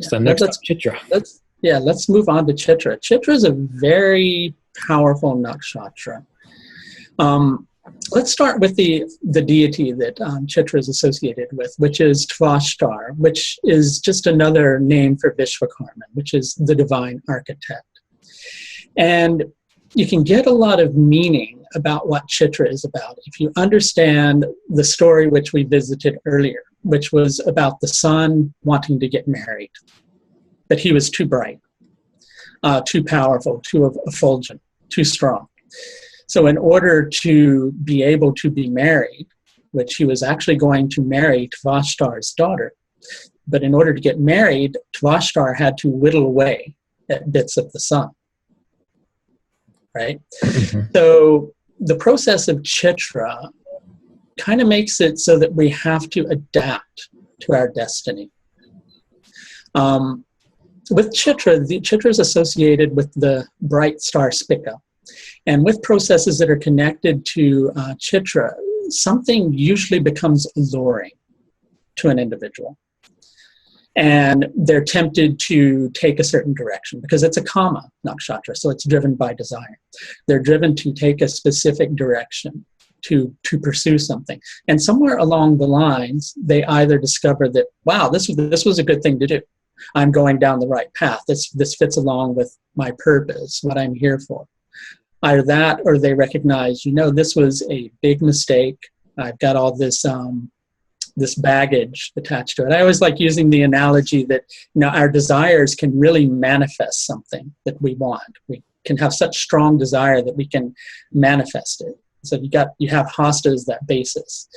So next up, Chitra. Let's move on to Chitra. Chitra is a very powerful nakshatra. Let's start with the deity that Chitra is associated with, which is Tvashtar, which is just another name for Vishwakarma, which is the divine architect. And you can get a lot of meaning about what Chitra is about if you understand the story which we visited earlier, which was about the son wanting to get married, but he was too bright, too powerful, too effulgent, too strong. So in order to be able to be married, which he was actually going to marry Tvashtar's daughter, but in order to get married, Tvashtar had to whittle away at bits of the sun. Right? Mm-hmm. So the process of Chitra kind of makes it so that we have to adapt to our destiny. With Chitra, Chitra is associated with the bright star Spica. And with processes that are connected to Chitra, something usually becomes alluring to an individual. And they're tempted to take a certain direction because it's a Kama nakshatra, so it's driven by desire. They're driven to take a specific direction, to pursue something. And somewhere along the lines, they either discover that, wow, this was a good thing to do. I'm going down the right path. This fits along with my purpose, what I'm here for. Either that, or they recognize, this was a big mistake. I've got all this baggage attached to it. I always like using the analogy that, our desires can really manifest something that we want. We can have such strong desire that we can manifest it. So you have hasta as that basis.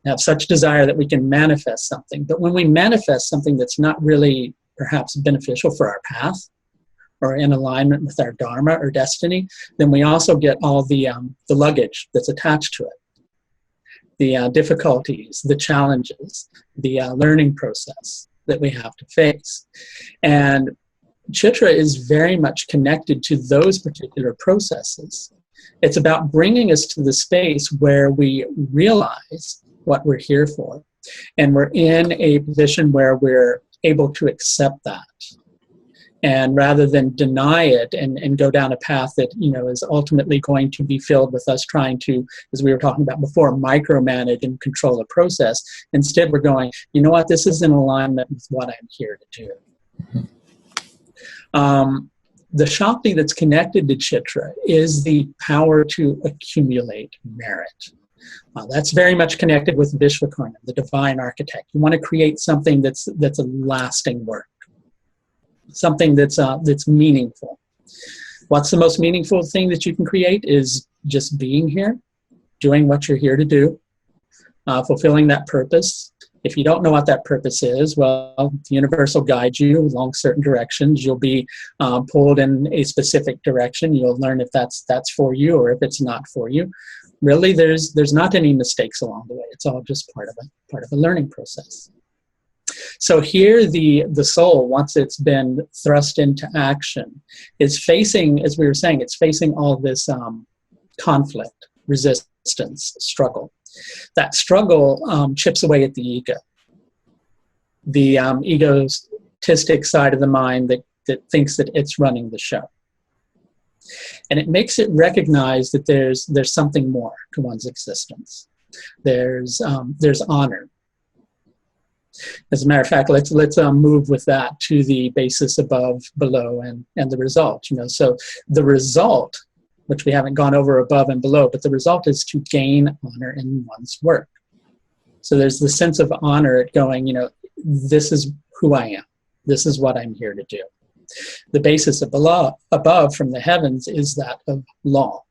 You have such desire that we can manifest something. But when we manifest something that's not really perhaps beneficial for our path or in alignment with our dharma or destiny, then we also get all the luggage that's attached to it. The difficulties, the challenges, the learning process that we have to face. And Chitra is very much connected to those particular processes. It's about bringing us to the space where we realize what we're here for. And we're in a position where we're able to accept that. And rather than deny it and go down a path that, is ultimately going to be filled with us trying to, as we were talking about before, micromanage and control a process, instead we're going, this is in alignment with what I'm here to do. The Shakti that's connected to Chitra is the power to accumulate merit. That's very much connected with Vishwakarma, the divine architect. You want to create something that's a lasting work. Something that's meaningful. What's the most meaningful thing that you can create is just being here, doing what you're here to do, fulfilling that purpose. If you don't know what that purpose is, well, the universe will guide you along certain directions. You'll be pulled in a specific direction. You'll learn if that's for you or if it's not for you. Really, there's not any mistakes along the way. It's all just part of a learning process. So here the soul, once it's been thrust into action, is facing, as we were saying, it's facing all this conflict, resistance, struggle. That struggle chips away at the ego. The egotistic side of the mind that thinks that it's running the show. And it makes it recognize that there's something more to one's existence. There's honor. As a matter of fact, let's move with that to the basis above, below, and the result. So the result, which we haven't gone over above and below, but the result is to gain honor in one's work. So there's the sense of honor going, this is who I am. This is what I'm here to do. The basis of above from the heavens is that of law.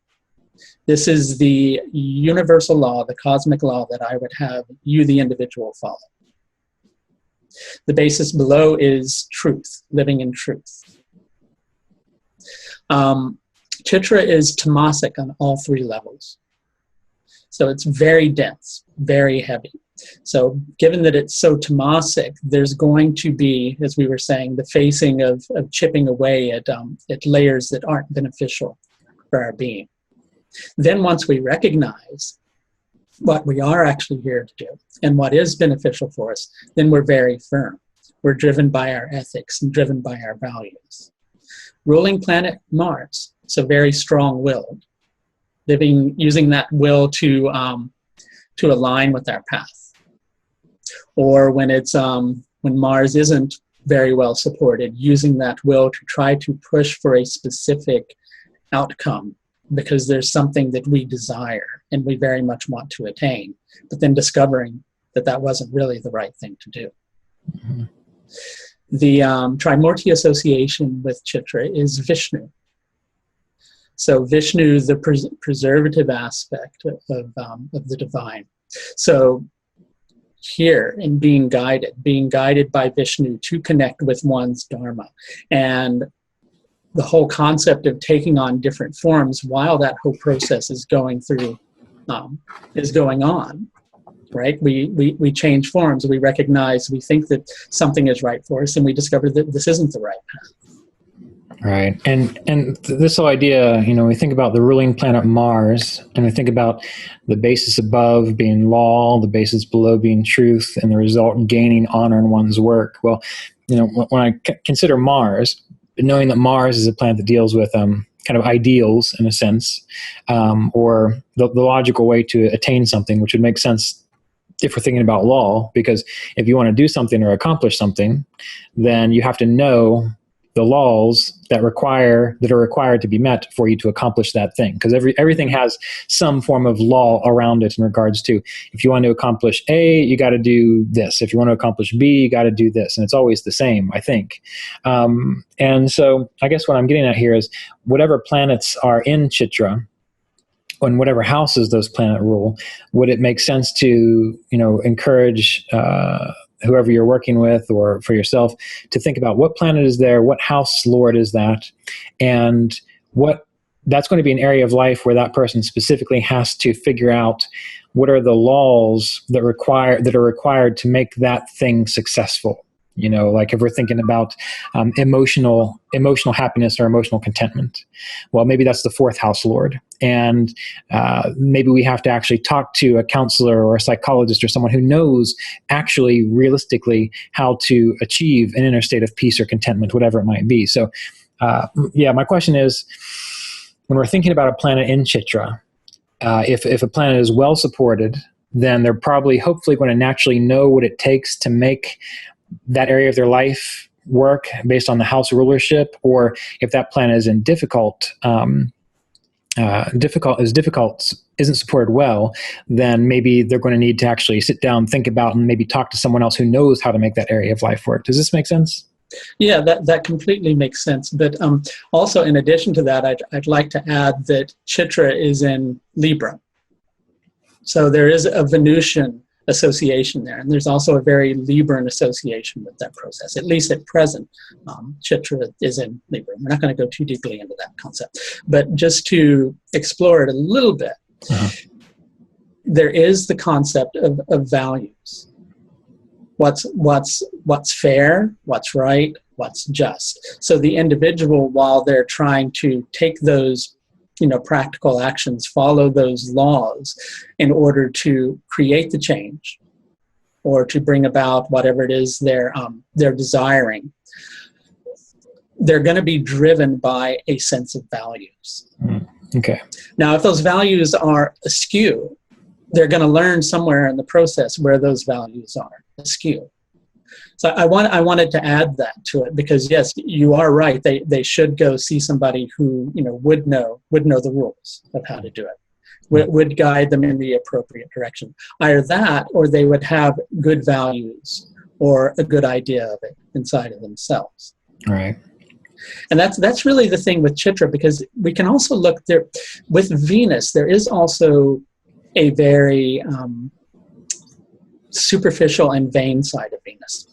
This is the universal law, the cosmic law that I would have you, the individual, follow. The basis below is truth, living in truth. Chitra is tamasic on all three levels. So it's very dense, very heavy. So given that it's so tamasic, there's going to be, as we were saying, the facing of chipping away at layers that aren't beneficial for our being. Then once we recognize what we are actually here to do and what is beneficial for us, then we're very firm. We're driven by our ethics and driven by our values. Ruling planet Mars, so very strong-willed, using that will to align with our path. Or when when Mars isn't very well supported, using that will to try to push for a specific outcome because there's something that we desire and we very much want to attain, but then discovering that that wasn't really the right thing to do. Mm-hmm. The Trimurti association with Chitra is Vishnu. So Vishnu is the preservative aspect of the divine. So here in being guided by Vishnu to connect with one's dharma, and the whole concept of taking on different forms while that whole process is going on, right? We change forms, we recognize, we think that something is right for us, and we discover that this isn't the right path. Right. And this whole idea, we think about the ruling planet Mars, and we think about the basis above being law, the basis below being truth, and the result gaining honor in one's work. Well, when I consider Mars, knowing that Mars is a planet that deals with kind of ideals in a sense, or the logical way to attain something, which would make sense if we're thinking about law, because if you want to do something or accomplish something, then you have to know the laws that are required to be met for you to accomplish that thing. Because everything has some form of law around it in regards to, if you want to accomplish A, you got to do this. If you want to accomplish B, you got to do this. And it's always the same, I think. And so I guess what I'm getting at here is whatever planets are in Chitra, and whatever houses those planet rule, would it make sense to, encourage whoever you're working with or for yourself to think about what planet is there, what house lord is that, and that's going to be an area of life where that person specifically has to figure out what are the laws that are required to make that thing successful. Like if we're thinking about emotional happiness or emotional contentment, well, maybe that's the fourth house lord. And maybe we have to actually talk to a counselor or a psychologist or someone who knows actually realistically how to achieve an inner state of peace or contentment, whatever it might be. So my question is, when we're thinking about a planet in Chitra, if a planet is well supported, then they're probably hopefully going to naturally know what it takes to make that area of their life work based on the house rulership. Or if that planet is in isn't supported well, then maybe they're going to need to actually sit down, think about, and maybe talk to someone else who knows how to make that area of life work. Does this make sense? Yeah, that completely makes sense. But also, in addition to that, I'd like to add that Chitra is in Libra. So there is a Venusian association there, and there's also a very Libran association with that process. At least at present, Chitra is in Libra. We're not going to go too deeply into that concept, but just to explore it a little bit, there is the concept of values. What's fair, what's right, what's just. So the individual, while they're trying to take those practical actions, follow those laws in order to create the change or to bring about whatever it is they're desiring, they're going to be driven by a sense of values. Okay. Now, if those values are askew, they're going to learn somewhere in the process where those values are askew. So I wanted to add that to it, because yes, you are right. They should go see somebody who would know the rules of how to do it, would guide them in the appropriate direction. Either that, or they would have good values or a good idea of it inside of themselves. Right. And that's really the thing with Chitra, because we can also look there with Venus. There is also a very superficial and vain side of Venus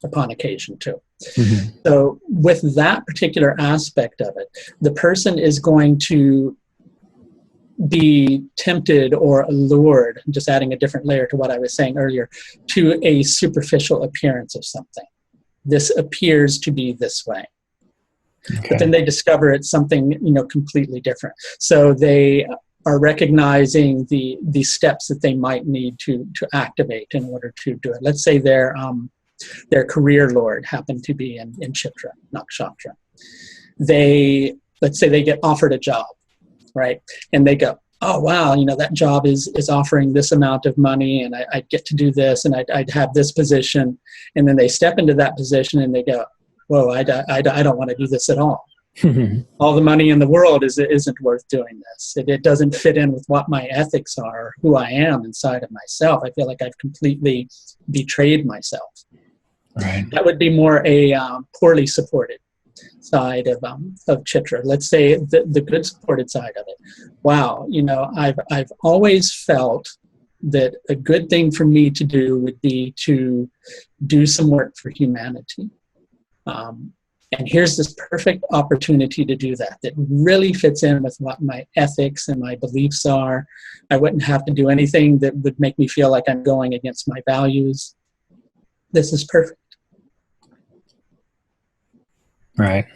upon occasion too. Mm-hmm. So with that particular aspect of it, the person is going to be tempted or allured, just adding a different layer to what I was saying earlier, to a superficial appearance of something. This appears to be this way. Okay. But then they discover it's something completely different. So they are recognizing the steps that they might need to activate in order to do it. Let's say they're Their career lord happened to be in Chitra Nakshatra. Let's say they get offered a job, right? And they go, oh, wow, that job is offering this amount of money, and I'd get to do this, and I'd have this position. And then they step into that position and they go, whoa, I don't want to do this at all. All the money in the world isn't worth doing this. It doesn't fit in with what my ethics are, who I am inside of myself. I feel like I've completely betrayed myself. Right. That would be more a poorly supported side of Chitra. Let's say the good supported side of it. Wow, I've always felt that a good thing for me to do would be to do some work for humanity. And here's this perfect opportunity to do that really fits in with what my ethics and my beliefs are. I wouldn't have to do anything that would make me feel like I'm going against my values. This is perfect. Right.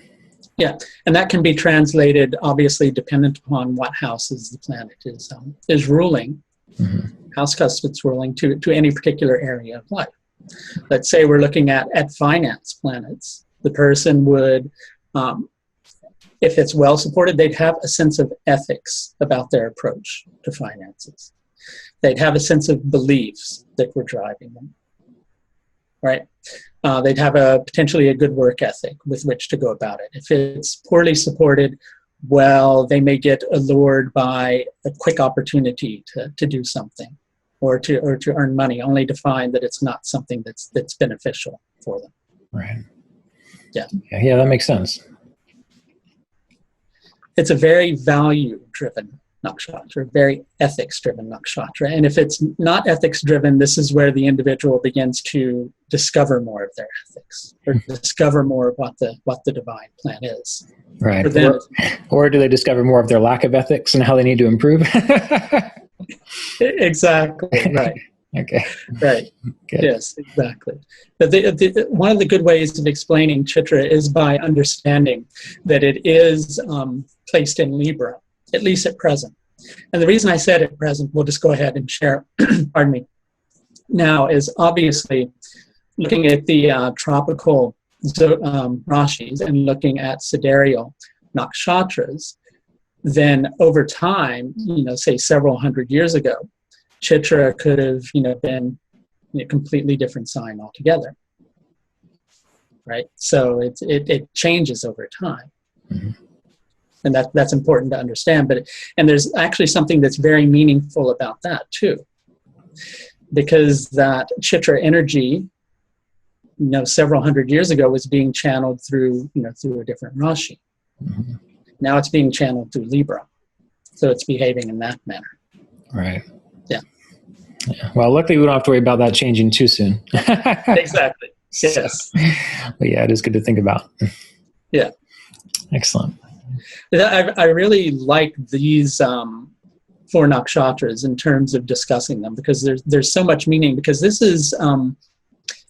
Yeah, and that can be translated, obviously, dependent upon what houses the planet is ruling, house cuspid's ruling to any particular area of life. Let's say we're looking at finance planets. The person would, if it's well supported, they'd have a sense of ethics about their approach to finances. They'd have a sense of beliefs that were driving them, right? They'd have potentially a good work ethic with which to go about it. If it's poorly supported, well, they may get allured by a quick opportunity to do something or to earn money, only to find that it's not something that's beneficial for them. Right. Yeah, that makes sense. It's a very value-driven nakshatra, very ethics-driven nakshatra. And if it's not ethics-driven, this is where the individual begins to discover more of their ethics, or discover more of what the divine plan is. Right. Or do they discover more of their lack of ethics and how they need to improve? Exactly, right. Okay. Right. Good. Yes, exactly. But one of the good ways of explaining Chitra is by understanding that it is placed in Libra, at least at present. And the reason I said at present, we'll just go ahead and share, pardon me, now is obviously looking at the tropical rashis and looking at sidereal nakshatras, then over time, say several hundred years ago, Chitra could have, been a completely different sign altogether, right? So it changes over time, and that's important to understand. And there's actually something that's very meaningful about that too, because that Chitra energy, several hundred years ago was being channeled through a different Rashi. Now it's being channeled through Libra, so it's behaving in that manner. Right. Yeah. Well, luckily we don't have to worry about that changing too soon. Exactly. Yes. But yeah, it is good to think about. Yeah. Excellent. I really like these 4 nakshatras in terms of discussing them, because there's so much meaning, because this is,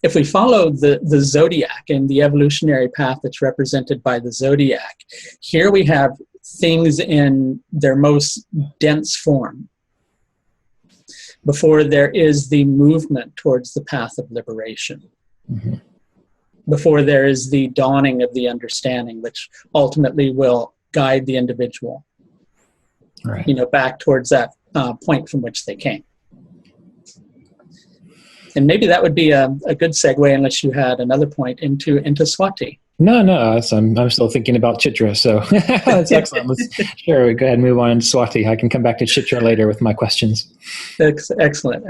if we follow the zodiac and the evolutionary path that's represented by the zodiac, here we have things in their most dense form before there is the movement towards the path of liberation, before there is the dawning of the understanding, which ultimately will guide the individual, back towards that point from which they came. And maybe that would be a good segue, unless you had another point, into Swati. No, I'm still thinking about Chitra, so that's excellent. Sure, go ahead and move on to Swati. I can come back to Chitra later with my questions. Excellent.